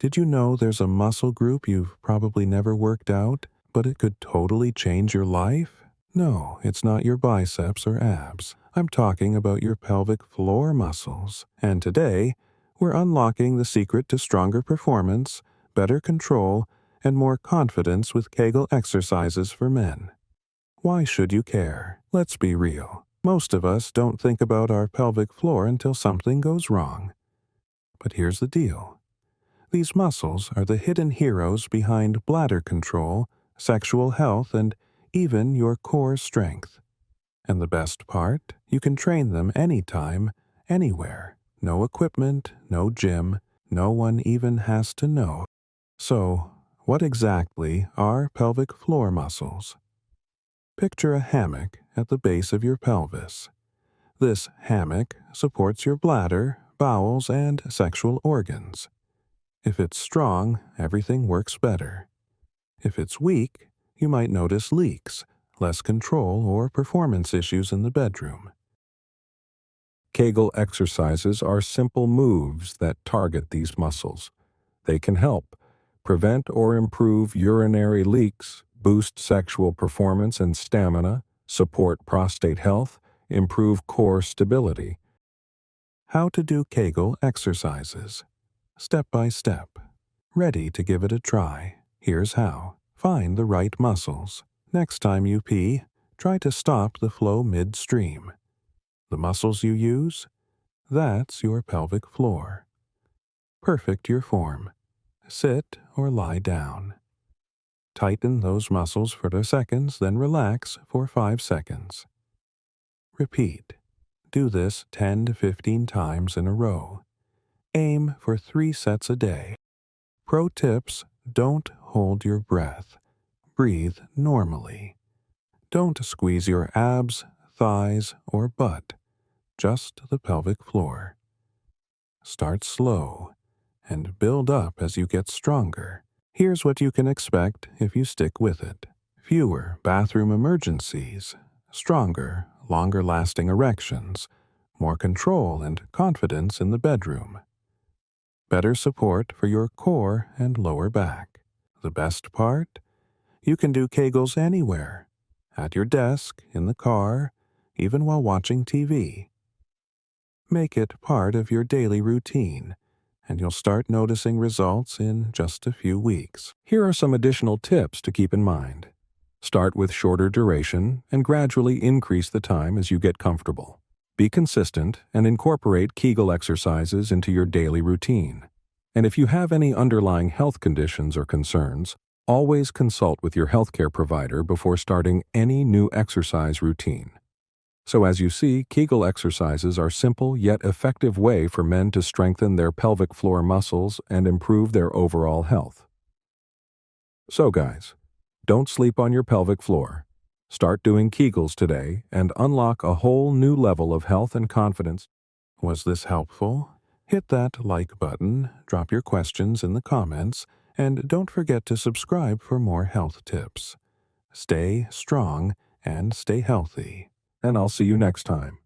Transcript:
Did you know there's a muscle group you've probably never worked out, but it could totally change your life? No, it's not your biceps or abs. I'm talking about your pelvic floor muscles. And today, we're unlocking the secret to stronger performance, better control, and more confidence with Kegel exercises for men. Why should you care? Let's be real. Most of us don't think about our pelvic floor until something goes wrong. But here's the deal. These muscles are the hidden heroes behind bladder control, sexual health, and even your core strength. And the best part, you can train them anytime, anywhere. No equipment, no gym, no one even has to know. So, what exactly are pelvic floor muscles? Picture a hammock at the base of your pelvis. This hammock supports your bladder, bowels, and sexual organs. If it's strong, everything works better. If it's weak, you might notice leaks, less control, or performance issues in the bedroom. Kegel exercises are simple moves that target these muscles. They can help prevent or improve urinary leaks, boost sexual performance and stamina, support prostate health, improve core stability. How to do Kegel exercises. Step by step. Ready to give it a try? Here's how. Find the right muscles. Next time you pee, try to stop the flow midstream. The muscles you use? That's your pelvic floor. Perfect your form. Sit or lie down. Tighten those muscles for 2 seconds, then relax for 5 seconds. Repeat. Do this 10 to 15 times in a row. Aim for 3 sets a day. Pro tips: don't hold your breath. Breathe normally. Don't squeeze your abs, thighs, or butt. Just the pelvic floor. Start slow and build up as you get stronger. Here's what you can expect if you stick with it. Fewer bathroom emergencies, stronger, longer-lasting erections, more control and confidence in the bedroom. Better support for your core and lower back. The best part? You can do Kegels anywhere. At your desk, in the car, even while watching TV. Make it part of your daily routine, and you'll start noticing results in just a few weeks. Here are some additional tips to keep in mind. Start with shorter duration and gradually increase the time as you get comfortable. Be consistent and incorporate Kegel exercises into your daily routine. And if you have any underlying health conditions or concerns, always consult with your healthcare provider before starting any new exercise routine. So as you see, Kegel exercises are simple yet effective way for men to strengthen their pelvic floor muscles and improve their overall health. So guys, don't sleep on your pelvic floor. Start doing Kegels today and unlock a whole new level of health and confidence. Was this helpful? Hit that like button, drop your questions in the comments, and don't forget to subscribe for more health tips. Stay strong and stay healthy. And I'll see you next time.